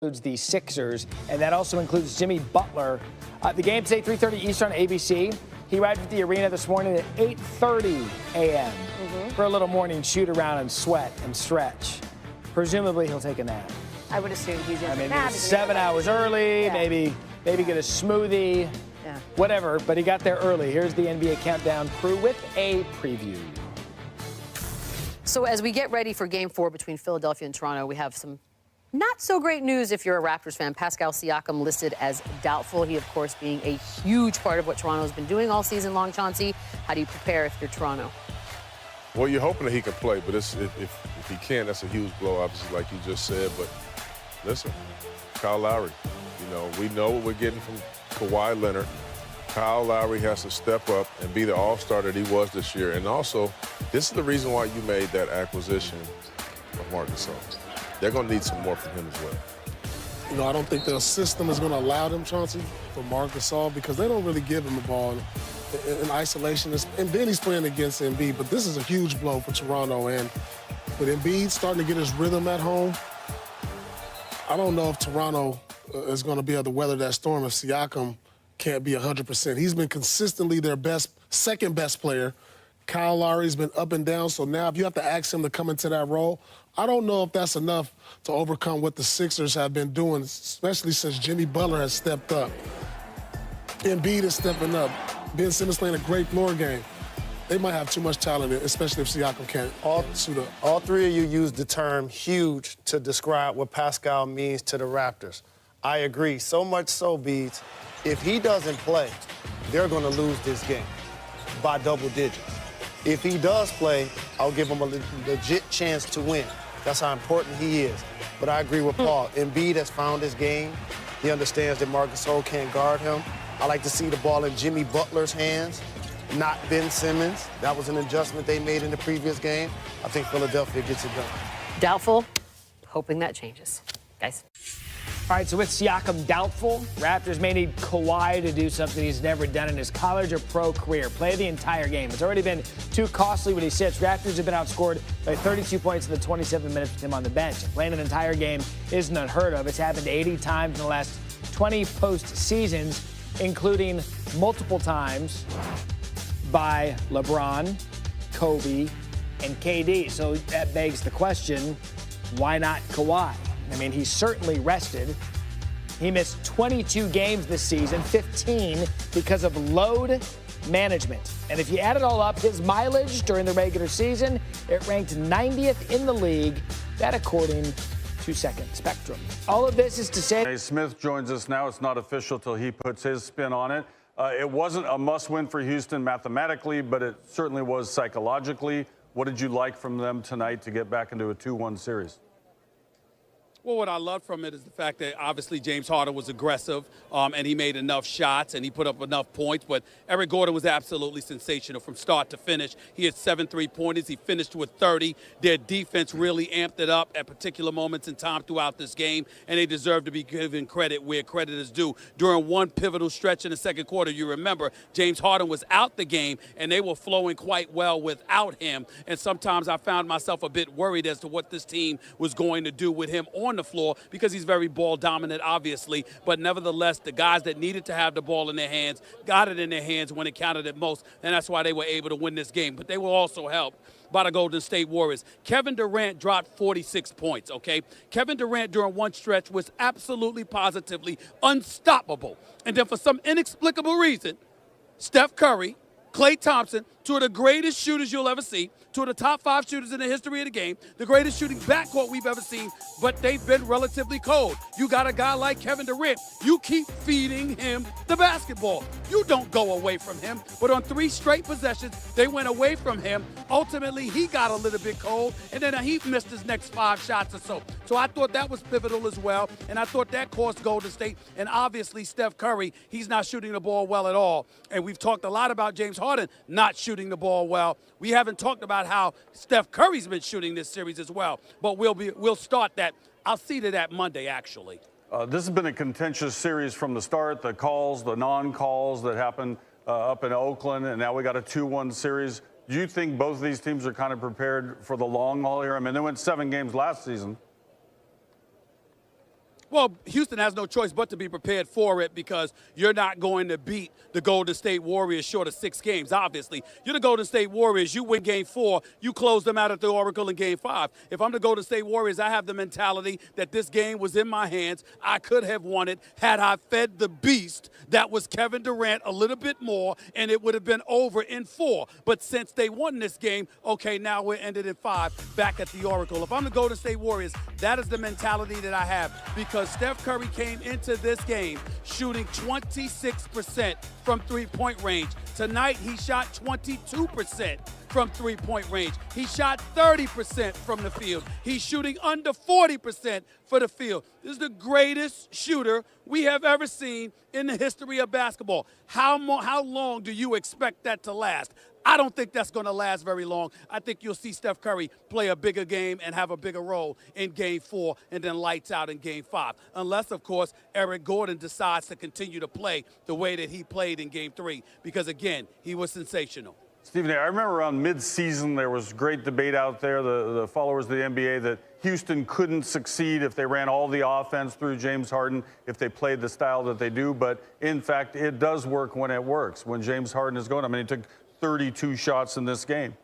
includes the Sixers, and that also includes Jimmy Butler. The game today, 3:30 Eastern on ABC. He arrived at the arena this morning at 8:30 a.m. For a little morning shoot around and sweat and stretch. Presumably, he'll take a nap. I would assume he's in I mean, nap. 7 hours early, maybe get a smoothie, whatever. But he got there early. Here's the NBA Countdown crew with a preview. So as we get ready for Game 4 between Philadelphia and Toronto, we have some not so great news if you're a Raptors fan. Pascal Siakam listed as doubtful. He, of course, being a huge part of what Toronto's been doing all season long. Chauncey, how do you prepare if you're Toronto? Well, you're hoping that he can play, but if he can't, that's a huge blow, obviously, like you just said. But listen, Kyle Lowry, we know what we're getting from Kawhi Leonard. Kyle Lowry has to step up and be the all-star that he was this year. And also, this is the reason why you made that acquisition of Marc Gasol. They're going to need some more from him as well. I don't think the system is going to allow them, Chauncey, for Marc Gasol because they don't really give him the ball in isolation. And then he's playing against Embiid. But this is a huge blow for Toronto. And with Embiid starting to get his rhythm at home, I don't know if Toronto is going to be able to weather that storm if Siakam can't be 100%. He's been consistently their second best player. Kyle Lowry's been up and down, so now if you have to ask him to come into that role, I don't know if that's enough to overcome what the Sixers have been doing, especially since Jimmy Butler has stepped up. Embiid is stepping up. Ben Simmons playing a great floor game. They might have too much talent, especially if Siakam can't suit up. All three of you used the term huge to describe what Pascal means to the Raptors. I agree, so much so, Beads, if he doesn't play, they're going to lose this game by double digits. If he does play, I'll give him a legit chance to win. That's how important he is. But I agree with Paul. Embiid has found his game. He understands that Marc Gasol can't guard him. I like to see the ball in Jimmy Butler's hands, not Ben Simmons. That was an adjustment they made in the previous game. I think Philadelphia gets it done. Doubtful, hoping that changes. Guys. All right, so with Siakam doubtful, Raptors may need Kawhi to do something he's never done in his college or pro career. Play the entire game. It's already been too costly when he sits. Raptors have been outscored by 32 points in the 27 minutes with him on the bench. Playing an entire game isn't unheard of. It's happened 80 times in the last 20 postseasons, including multiple times by LeBron, Kobe, and KD. So that begs the question, why not Kawhi? I mean, he's certainly rested. He missed 22 games this season, 15 because of load management. And if you add it all up, his mileage during the regular season, it ranked 90th in the league. That according to Second Spectrum. All of this is to say... Smith joins us now. It's not official till he puts his spin on it. It wasn't a must-win for Houston mathematically, but it certainly was psychologically. What did you like from them tonight to get back into a 2-1 series? Well, what I love from it is the fact that obviously James Harden was aggressive and he made enough shots and he put up enough points. But Eric Gordon was absolutely sensational from start to finish. He had 7 3-pointers. He finished with 30. Their defense really amped it up at particular moments in time throughout this game, and they deserve to be given credit where credit is due. During one pivotal stretch in the second quarter, you remember James Harden was out the game and they were flowing quite well without him. And sometimes I found myself a bit worried as to what this team was going to do with him on the floor because he's very ball dominant, obviously. But nevertheless, the guys that needed to have the ball in their hands got it in their hands when it counted at most, and that's why they were able to win this game. But they were also helped by the Golden State Warriors. Kevin Durant dropped 46 points, okay? Kevin Durant during one stretch was absolutely positively unstoppable. And then for some inexplicable reason, Steph Curry, Klay Thompson, two of the greatest shooters you'll ever see, two of the top 5 shooters in the history of the game, the greatest shooting backcourt we've ever seen, but they've been relatively cold. You got a guy like Kevin Durant. You keep feeding him the basketball. You don't go away from him. But on 3 straight possessions, they went away from him. Ultimately, he got a little bit cold, and then he missed his next 5 shots or so. So I thought that was pivotal as well, and I thought that cost Golden State. And obviously, Steph Curry, he's not shooting the ball well at all. And we've talked a lot about James Harden not shooting the ball well. We haven't talked about how Steph Curry's been shooting this series as well. But we'll start that. I'll see to that Monday, actually. This has been a contentious series from the start. The calls, the non-calls that happened up in Oakland, and now we got a 2-1 series. Do you think both of these teams are kind of prepared for the long haul here? I mean, they went 7 games last season. Well, Houston has no choice but to be prepared for it because you're not going to beat the Golden State Warriors short of 6 games, obviously. You're the Golden State Warriors. You win Game 4. You close them out at the Oracle in Game 5. If I'm the Golden State Warriors, I have the mentality that this game was in my hands. I could have won it had I fed the beast that was Kevin Durant a little bit more, and it would have been over in 4. But since they won this game, okay, now we're ended in 5 back at the Oracle. If I'm the Golden State Warriors, that is the mentality that I have because Steph Curry came into this game shooting 26% from three-point range. Tonight, he shot 22% from three-point range. He shot 30% from the field. He's shooting under 40% for the field. This is the greatest shooter we have ever seen in the history of basketball. How long do you expect that to last? I don't think that's going to last very long. I think you'll see Steph Curry play a bigger game and have a bigger role in Game 4 and then lights out in Game 5. Unless, of course, Eric Gordon decides to continue to play the way that he played in Game 3 because, again, he was sensational. Stephen A., I remember around mid-season there was great debate out there, the followers of the NBA, that Houston couldn't succeed if they ran all the offense through James Harden, if they played the style that they do. But, in fact, it does work when it works, when James Harden is going. I mean, he took 32 shots in this game.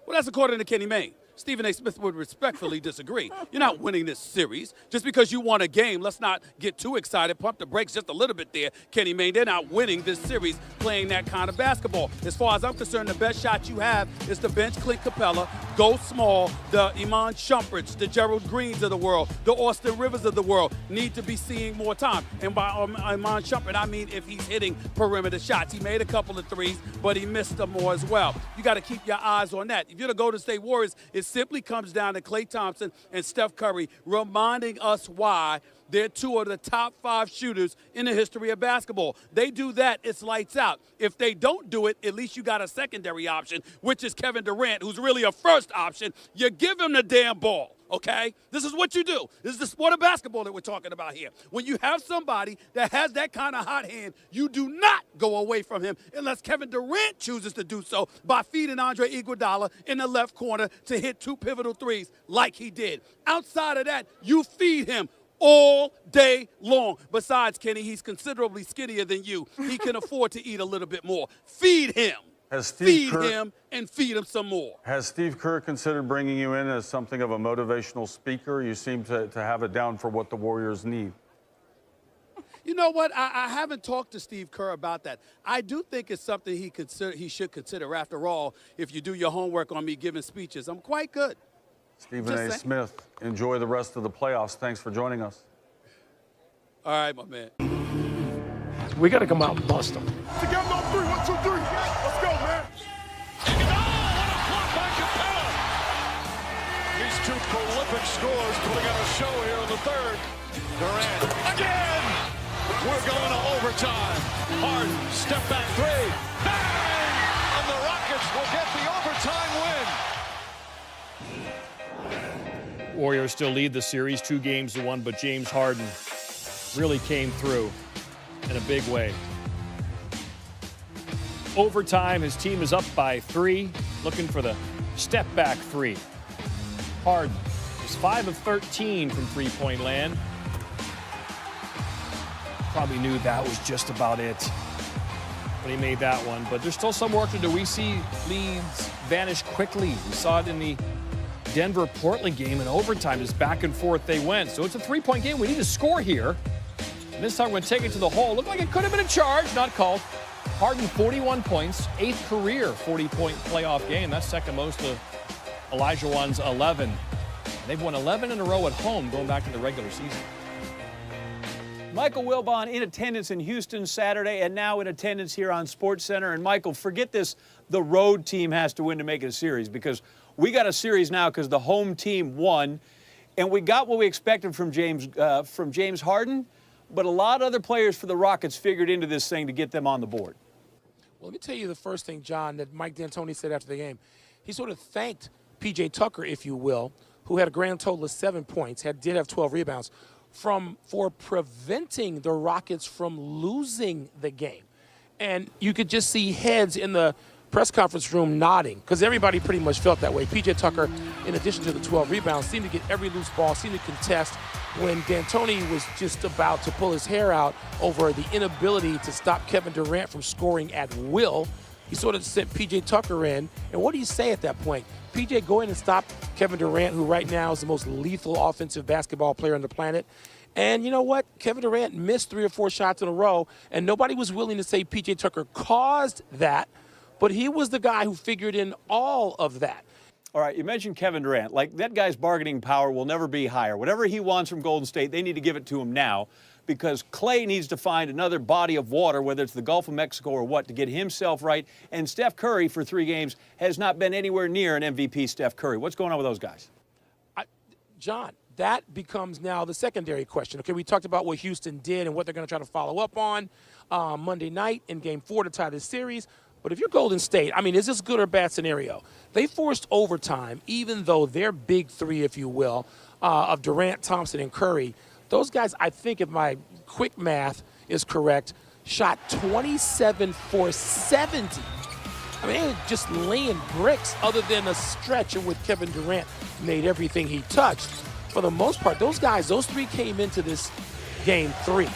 Well, that's according to Kenny Mayne. Stephen A. Smith would respectfully disagree. You're not winning this series. Just because you won a game, let's not get too excited. Pump the brakes just a little bit there, Kenny Mayne. They're not winning this series playing that kind of basketball. As far as I'm concerned, the best shot you have is to bench Clint Capella, go small. The Iman Shumperts, the Gerald Greens of the world, the Austin Rivers of the world need to be seeing more time. And by Iman Shumpert, I mean if he's hitting perimeter shots. He made a couple of threes, but he missed them more as well. You got to keep your eyes on that. If you're the Golden State Warriors, it simply comes down to Klay Thompson and Steph Curry reminding us why they're 2 of the top 5 shooters in the history of basketball. They do that, it's lights out. If they don't do it, at least you got a secondary option, which is Kevin Durant, who's really a first option. You give him the damn ball. Okay? This is what you do. This is the sport of basketball that we're talking about here. When you have somebody that has that kind of hot hand, you do not go away from him unless Kevin Durant chooses to do so by feeding Andre Iguodala in the left corner to hit 2 pivotal threes like he did. Outside of that, you feed him all day long. Besides, Kenny, he's considerably skinnier than you. He can afford to eat a little bit more. Feed him. Feed him and feed him some more. Has Steve Kerr considered bringing you in as something of a motivational speaker? You seem to have it down for what the Warriors need. You know what? I haven't talked to Steve Kerr about that. I do think it's something he should consider. After all, if you do your homework on me giving speeches, I'm quite good. Stephen A. Smith, enjoy the rest of the playoffs. Thanks for joining us. All right, my man. We got to come out and bust them. Together on 3, 1, 2, 3. Let's go, man. What a block by Capella. These 2 prolific scorers putting on a show here in the 3rd. Durant again. We're going to overtime. Harden, step back 3. Bang! And the Rockets will get the overtime win. Warriors still lead the series 2-1, but James Harden really came through in a big way. Overtime, his team is up by 3, looking for the step-back 3. Harden is 5 of 13 from three-point land. Probably knew that was just about it when he made that one, but there's still some work to do. We see leads vanish quickly. We saw it in the Denver-Portland game in overtime. Just back and forth they went. So it's a 3-point game. We need to score here. And this time we're going to take it to the hole. Looked like it could have been a charge, not called. Harden, 41 points, 8th career 40-point playoff game. That's second most of Elijah Wan's 11. They've won 11 in a row at home going back to the regular season. Michael Wilbon in attendance in Houston Saturday and now in attendance here on SportsCenter. And Michael, forget this, the road team has to win to make it a series, because we got a series now because the home team won, and we got what we expected from James Harden, but a lot of other players for the Rockets figured into this thing to get them on the board. Well, let me tell you the first thing, John, that Mike D'Antoni said after the game. He sort of thanked P.J. Tucker, if you will, who had a grand total of 7 points, did have 12 rebounds, for preventing the Rockets from losing the game. And you could just see heads in the press conference room nodding because everybody pretty much felt that way. P.J. Tucker, in addition to the 12 rebounds, seemed to get every loose ball, seemed to contest when D'Antoni was just about to pull his hair out over the inability to stop Kevin Durant from scoring at will. He sort of sent P.J. Tucker in. And what do you say at that point? P.J., go in and stop Kevin Durant, who right now is the most lethal offensive basketball player on the planet. And you know what? Kevin Durant missed 3 or 4 shots in a row, and nobody was willing to say P.J. Tucker caused that, but he was the guy who figured in all of that. All right, you mentioned Kevin Durant. Like, that guy's bargaining power will never be higher. Whatever he wants from Golden State, they need to give it to him now, because Klay needs to find another body of water, whether it's the Gulf of Mexico or what, to get himself right. And Steph Curry, for 3 games, has not been anywhere near an MVP Steph Curry. What's going on with those guys? John, that becomes now the secondary question. Okay, we talked about what Houston did and what they're going to try to follow up on Monday night in Game 4 to tie this series. But if you're Golden State, I mean, is this good or bad scenario? They forced overtime, even though their big 3, if you will, of Durant, Thompson, and Curry, those guys, I think if my quick math is correct, shot 27 for 70. I mean, they were just laying bricks other than a stretch in which Kevin Durant made everything he touched. For the most part, those guys, those 3 came into this Game 3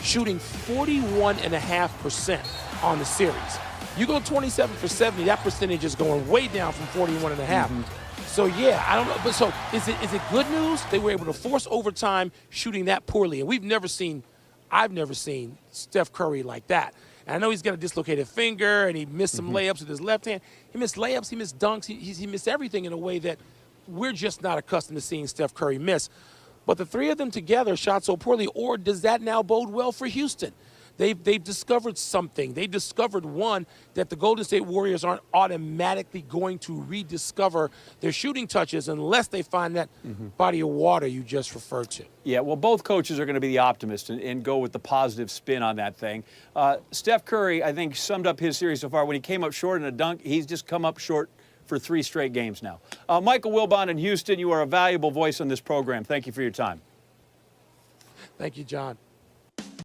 shooting 41.5% on the series. You go 27 for 70, that percentage is going way down from 41.5. Mm-hmm. So, yeah, I don't know. But so is it good news? They were able to force overtime shooting that poorly. And I've never seen Steph Curry like that. And I know he's got a dislocated finger and he missed some layups with his left hand. He missed layups, he missed dunks, he missed everything in a way that we're just not accustomed to seeing Steph Curry miss. But the 3 of them together shot so poorly, or does that now bode well for Houston? They've discovered something. They discovered, one, that the Golden State Warriors aren't automatically going to rediscover their shooting touches unless they find that body of water you just referred to. Yeah, well, both coaches are going to be the optimist and go with the positive spin on that thing. Steph Curry, I think, summed up his series so far. When he came up short in a dunk, he's just come up short for 3 straight games now. Michael Wilbon in Houston, you are a valuable voice on this program. Thank you for your time. Thank you, John.